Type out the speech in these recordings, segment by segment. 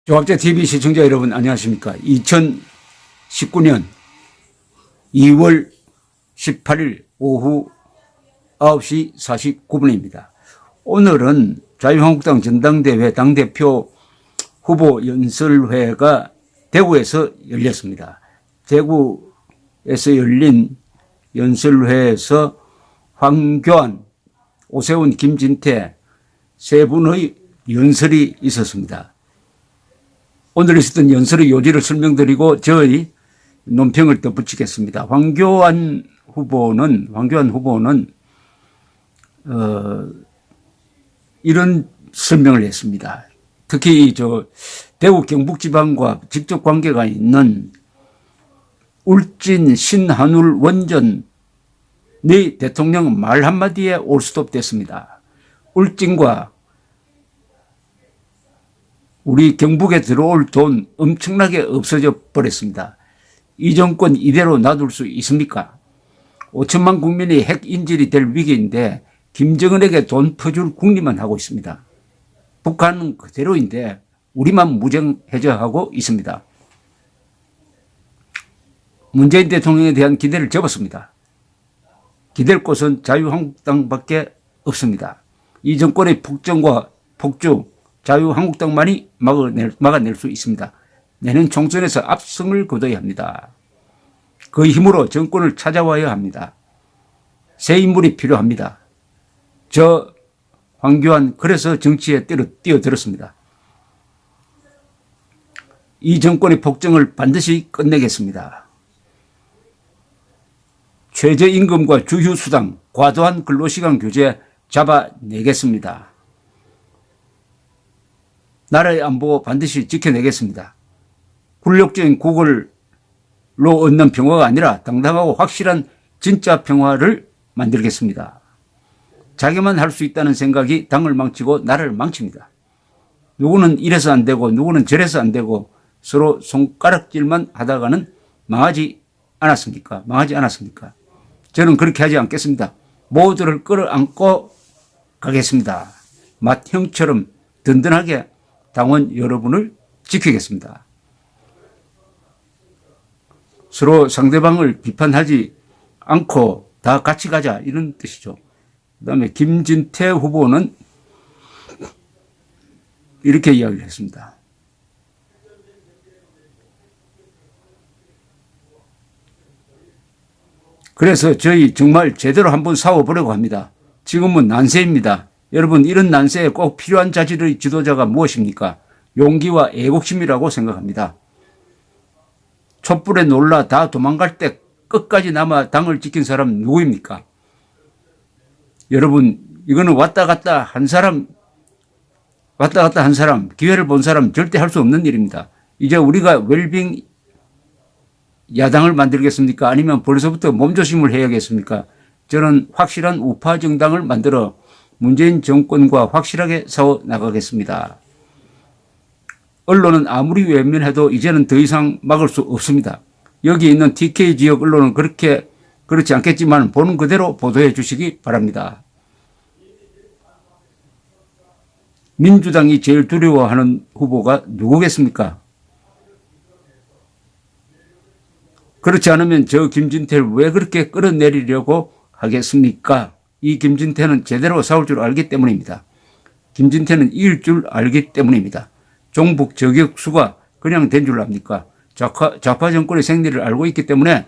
조합재TV 시청자 여러분 안녕하십니까. 2019년 2월 18일 오후 9시 49분입니다. 오늘은 자유한국당 전당대회 당대표 후보 연설회가 대구에서 열렸습니다. 대구에서 열린 연설회에서 황교안, 오세훈, 김진태 세 분의 연설이 있었습니다. 오늘 있었던 연설의 요지를 설명드리고 저의 논평을 덧붙이겠습니다. 황교안 후보는 이런 설명을 했습니다. 특히 대구 경북지방과 직접 관계가 있는 울진 신한울 원전의 대통령 말 한마디에 올스톱 됐습니다. 울진과 우리 경북에 들어올 돈 엄청나게 없어져 버렸습니다. 이 정권 이대로 놔둘 수 있습니까? 5천만 국민이 핵 인질이 될 위기인데 김정은에게 돈 퍼줄 궁리만 하고 있습니다. 북한은 그대로인데 우리만 무정해제하고 있습니다. 문재인 대통령에 대한 기대를 접었습니다. 기댈 곳은 자유한국당밖에 없습니다. 이 정권의 폭정과 폭주 자유한국당만이 막아낼 수 있습니다. 내년 총선에서 압승을 거둬야 합니다. 그 힘으로 정권을 찾아와야 합니다. 새 인물이 필요합니다. 저 황교안 그래서 정치에 뛰어들었습니다. 이 정권의 폭정을 반드시 끝내겠습니다. 최저임금과 주휴수당, 과도한 근로시간 규제 잡아내겠습니다. 나라의 안보 반드시 지켜내겠습니다. 굴욕적인 국을로 얻는 평화가 아니라 당당하고 확실한 진짜 평화를 만들겠습니다. 자기만 할 수 있다는 생각이 당을 망치고 나라를 망칩니다. 누구는 이래서 안 되고 누구는 저래서 안 되고 서로 손가락질만 하다가는 망하지 않았습니까? 저는 그렇게 하지 않겠습니다. 모두를 끌어안고 가겠습니다. 맏형처럼 든든하게 당원 여러분을 지키겠습니다. 서로 상대방을 비판하지 않고 다 같이 가자 이런 뜻이죠. 그다음에 김진태 후보는 이렇게 이야기를 했습니다. 그래서 저희 정말 제대로 한번 싸워보려고 합니다. 지금은 난세입니다. 여러분 이런 난세에 꼭 필요한 자질의 지도자가 무엇입니까? 용기와 애국심이라고 생각합니다. 촛불에 놀라 다 도망갈 때 끝까지 남아 당을 지킨 사람 누구입니까? 여러분 이거는 왔다 갔다 한 사람 기회를 본 사람 절대 할 수 없는 일입니다. 이제 우리가 웰빙 야당을 만들겠습니까? 아니면 벌써부터 몸조심을 해야겠습니까? 저는 확실한 우파 정당을 만들어 문재인 정권과 확실하게 싸워 나가겠습니다. 언론은 아무리 외면해도 이제는 더 이상 막을 수 없습니다. 여기 있는 TK 지역 언론은 그렇지 않겠지만 보는 그대로 보도해 주시기 바랍니다. 민주당이 제일 두려워하는 후보가 누구겠습니까? 그렇지 않으면 저 김진태를 왜 그렇게 끌어내리려고 하겠습니까? 이 김진태는 제대로 싸울 줄 알기 때문입니다. 김진태는 이길 줄 알기 때문입니다. 종북 저격수가 그냥 된 줄 압니까? 좌파 정권의 생리를 알고 있기 때문에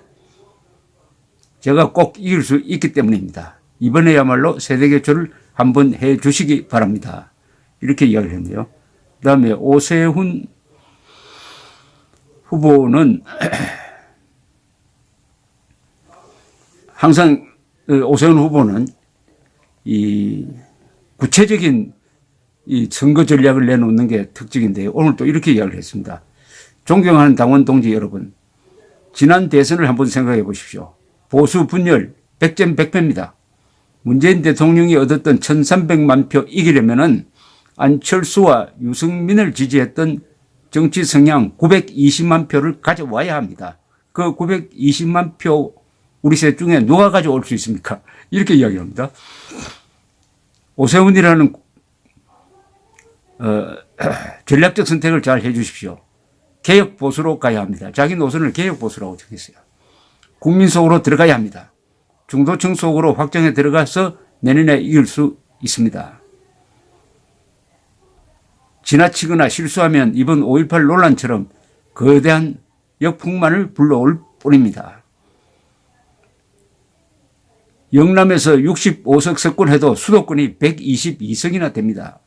제가 꼭 이길 수 있기 때문입니다. 이번에야말로 세대교체를 한번 해 주시기 바랍니다. 이렇게 이야기를 했네요. 그 다음에 오세훈 후보는 항상 오세훈 후보는 이 구체적인 이 선거 전략을 내놓는 게 특징인데요. 오늘 또 이렇게 이야기를 했습니다. 존경하는 당원 동지 여러분, 지난 대선을 한번 생각해 보십시오. 보수 분열 100점 100패입니다. 문재인 대통령이 얻었던 1300만 표 이기려면은 안철수와 유승민을 지지했던 정치 성향 920만 표를 가져와야 합니다. 그 920만 표 우리 셋 중에 누가 가져올 수 있습니까? 이렇게 이야기합니다. 오세훈이라는 전략적 선택을 잘 해 주십시오. 개혁 보수로 가야 합니다. 자기 노선을 개혁 보수라고 정했어요. 국민 속으로 들어가야 합니다. 중도층 속으로 확정해 들어가서 내년에 이길 수 있습니다. 지나치거나 실수하면 이번 5.18 논란처럼 거대한 역풍만을 불러올 뿐입니다. 영남에서 65석 석권해도 수도권이 122석이나 됩니다.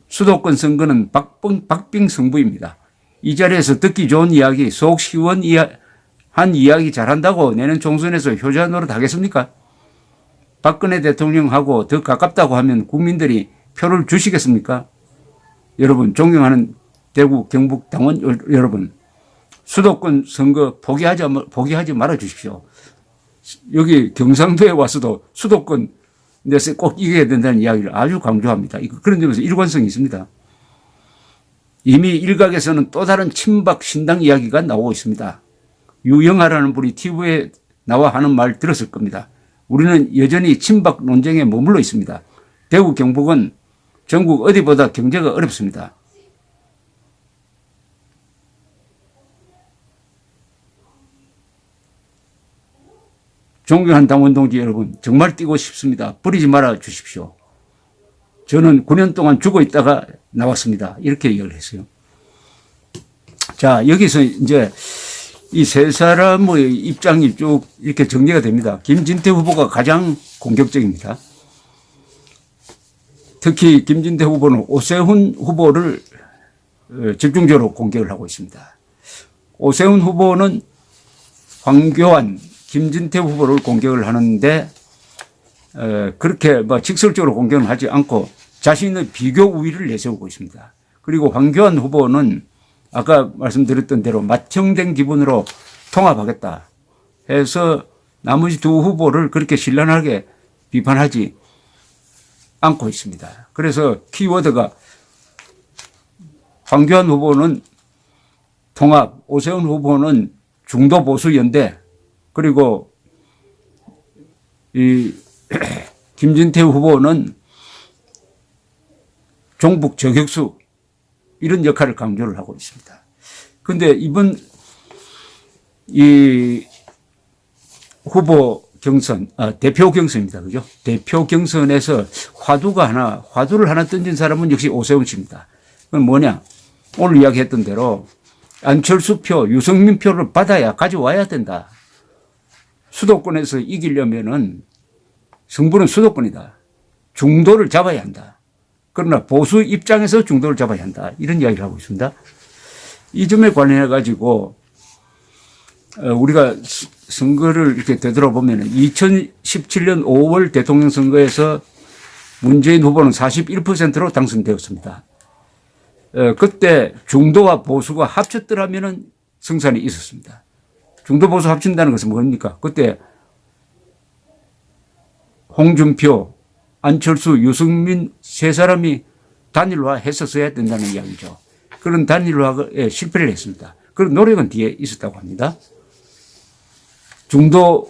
수도권 선거는 박빙승부입니다. 이 자리에서 듣기 좋은 이야기, 속 시원한 이야기 잘한다고 내년 총선에서 효자 노릇 하겠습니까? 박근혜 대통령하고 더 가깝다고 하면 국민들이 표를 주시겠습니까? 여러분, 존경하는 대구 경북 당원 여러분, 수도권 선거 포기하지 말아 주십시오. 여기 경상도에 와서도 수도권 내서 꼭 이겨야 된다는 이야기를 아주 강조합니다. 그런 점에서 일관성이 있습니다. 이미 일각에서는 또 다른 친박 신당 이야기가 나오고 있습니다. 유영하라는 분이 TV에 나와 하는 말 들었을 겁니다. 우리는 여전히 친박 논쟁에 머물러 있습니다. 대구 경북은 전국 어디보다 경제가 어렵습니다. 존경하는 당원 동지 여러분, 정말 뛰고 싶습니다. 버리지 말아 주십시오. 저는 9년 동안 죽어 있다가 나왔습니다. 이렇게 얘기를 했어요. 자, 여기서 이제 이 세 사람의 입장이 쭉 이렇게 정리가 됩니다. 김진태 후보가 가장 공격적입니다. 특히 김진태 후보는 오세훈 후보를 집중적으로 공격을 하고 있습니다. 오세훈 후보는 황교안, 김진태 후보를 공격을 하는데 그렇게 직설적으로 공격을 하지 않고 자신의 비교 우위를 내세우고 있습니다. 그리고 황교안 후보는 아까 말씀드렸던 대로 맏형된 기분으로 통합하겠다 해서 나머지 두 후보를 그렇게 신랄하게 비판하지 않고 있습니다. 그래서 키워드가 황교안 후보는 통합, 오세훈 후보는 중도 보수 연대, 그리고 이 김진태 후보는 종북 저격수 이런 역할을 강조를 하고 있습니다. 그런데 이번 이 후보 경선, 대표 경선입니다. 그죠? 대표 경선에서 화두를 하나 던진 사람은 역시 오세훈 씨입니다. 그건 뭐냐? 오늘 이야기했던 대로 안철수 표, 유승민 표를 받아야 가져와야 된다. 수도권에서 이기려면은 승부는 수도권이다. 중도를 잡아야 한다. 그러나 보수 입장에서 중도를 잡아야 한다. 이런 이야기를 하고 있습니다. 이 점에 관련해 가지고 우리가 선거를 이렇게 되돌아보면 2017년 5월 대통령 선거에서 문재인 후보는 41%로 당선되었습니다. 그때 중도와 보수가 합쳤더라면 승산이 있었습니다. 중도 보수 합친다는 것은 뭡니까? 그때 홍준표, 안철수, 유승민 세 사람이 단일화 했었어야 된다는 이야기죠. 그런 단일화에 실패를 했습니다. 그런 노력은 뒤에 있었다고 합니다. 중도하고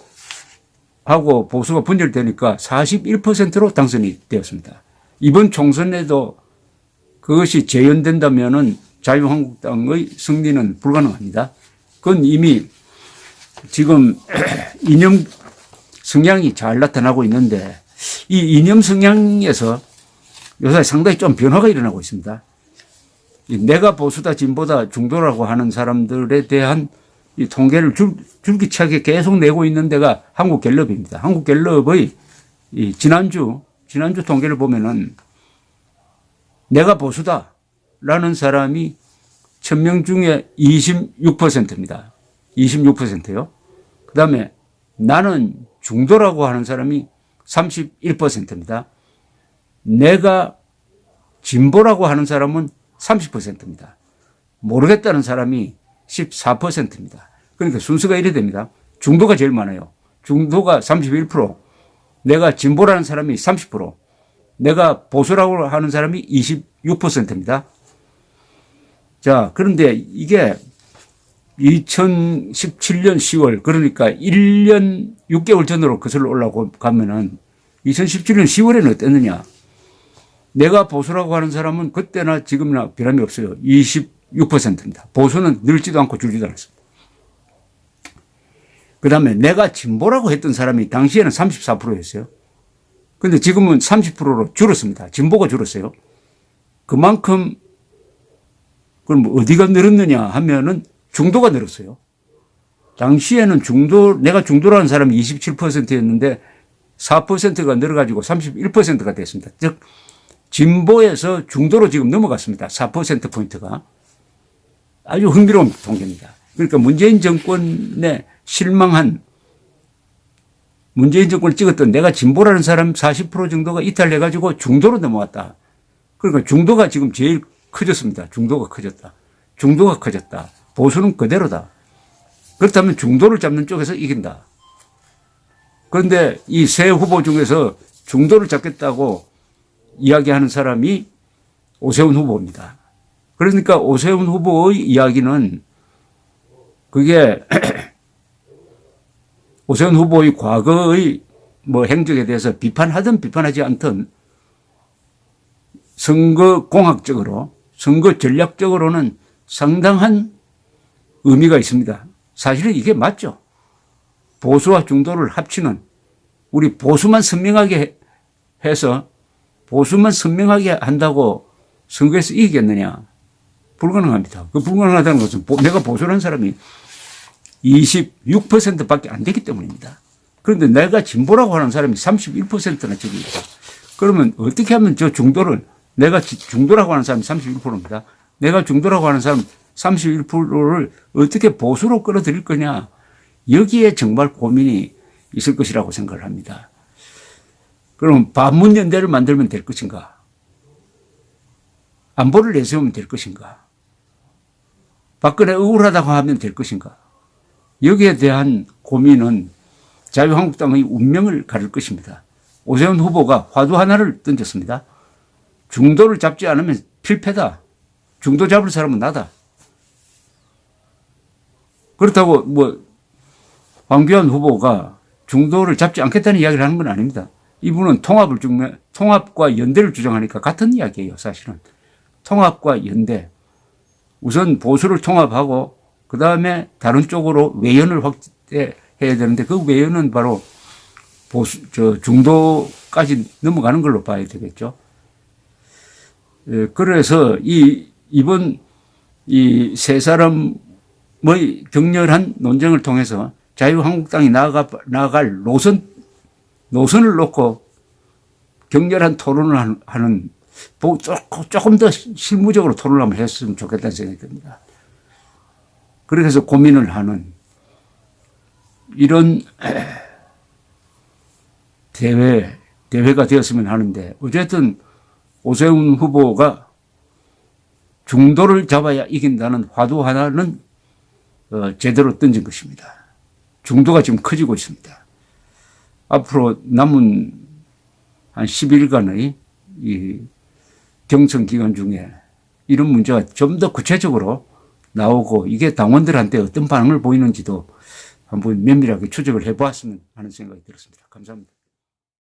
보수가 분열되니까 41%로 당선이 되었습니다. 이번 총선에도 그것이 재연된다면은 자유한국당의 승리는 불가능합니다. 그건 이미 지금 이념 성향이 잘 나타나고 있는데 이 이념 성향에서 요새 상당히 좀 변화가 일어나고 있습니다. 내가 보수다 진보다 중도라고 하는 사람들에 대한 이 통계를 줄기차게 계속 내고 있는 데가 한국갤럽입니다. 한국갤럽의 이 지난주 통계를 보면은 내가 보수다라는 사람이 1000명 중에 26%입니다. 26%요. 그 다음에 나는 중도라고 하는 사람이 31%입니다. 내가 진보라고 하는 사람은 30%입니다. 모르겠다는 사람이 14%입니다. 그러니까 순서가 이래 됩니다. 중도가 제일 많아요. 중도가 31%, 내가 진보라는 사람이 30%, 내가 보수라고 하는 사람이 26%입니다. 자, 그런데 이게 2017년 10월, 그러니까 1년 6개월 전으로 거슬러 올라가면은 2017년 10월에는 어땠느냐? 내가 보수라고 하는 사람은 그때나 지금이나 변함이 없어요. 26%입니다. 보수는 늘지도 않고 줄지도 않았습니다. 그 다음에 내가 진보라고 했던 사람이 당시에는 34%였어요. 근데 지금은 30%로 줄었습니다. 진보가 줄었어요. 그만큼 그럼 어디가 늘었느냐 하면은 중도가 늘었어요. 당시에는 내가 중도라는 사람이 27%였는데 4%가 늘어가지고 31%가 됐습니다. 즉, 진보에서 중도로 지금 넘어갔습니다. 4%포인트가. 아주 흥미로운 통계입니다. 그러니까 문재인 정권에 실망한 문재인 정권을 찍었던 내가 진보라는 사람 40% 정도가 이탈해가지고 중도로 넘어왔다. 그러니까 중도가 지금 제일 커졌습니다. 중도가 커졌다. 중도가 커졌다. 보수는 그대로다. 그렇다면 중도를 잡는 쪽에서 이긴다. 그런데 이 세 후보 중에서 중도를 잡겠다고 이야기하는 사람이 오세훈 후보입니다. 그러니까 오세훈 후보의 이야기는 그게 오세훈 후보의 과거의 뭐 행적에 대해서 비판하든 비판하지 않든 선거 공학적으로, 선거 전략적으로는 상당한 의미가 있습니다. 사실은 이게 맞죠. 보수와 중도를 합치는, 우리 보수만 선명하게 해서 보수만 선명하게 한다고 선거에서 이기겠느냐. 불가능합니다. 그 불가능하다는 것은 내가 보수라는 사람이 26%밖에 안 되기 때문입니다. 그런데 내가 진보라고 하는 사람이 31%나 저기 있다. 그러면 어떻게 하면 저 중도를, 내가 중도라고 하는 사람이 31%입니다. 내가 중도라고 하는 사람 31%를 어떻게 보수로 끌어들일 거냐. 여기에 정말 고민이 있을 것이라고 생각을 합니다. 그럼 반문연대를 만들면 될 것인가? 안보를 내세우면 될 것인가? 박근혜 억울하다고 하면 될 것인가? 여기에 대한 고민은 자유한국당의 운명을 가릴 것입니다. 오세훈 후보가 화두 하나를 던졌습니다. 중도를 잡지 않으면 필패다. 중도 잡을 사람은 나다. 그렇다고 뭐 황교안 후보가 중도를 잡지 않겠다는 이야기를 하는 건 아닙니다. 이분은 통합과 연대를 주장하니까 같은 이야기예요, 사실은. 통합과 연대. 우선 보수를 통합하고 그 다음에 다른 쪽으로 외연을 확대해야 되는데 그 외연은 바로 중도까지 넘어가는 걸로 봐야 되겠죠. 그래서 이번 이 세 사람의 격렬한 논쟁을 통해서 자유한국당이 나아갈 노선을 놓고 격렬한 토론을 하는, 조금 더 실무적으로 토론을 한번 했으면 좋겠다는 생각이 듭니다. 그래서 고민을 하는 이런 대회가 되었으면 하는데, 어쨌든 오세훈 후보가 중도를 잡아야 이긴다는 화두 하나는 제대로 던진 것입니다. 중도가 지금 커지고 있습니다. 앞으로 남은 한 10일간의 이 경선 기간 중에 이런 문제가 좀 더 구체적으로 나오고 이게 당원들한테 어떤 반응을 보이는지도 한번 면밀하게 추적을 해보았으면 하는 생각이 들었습니다. 감사합니다.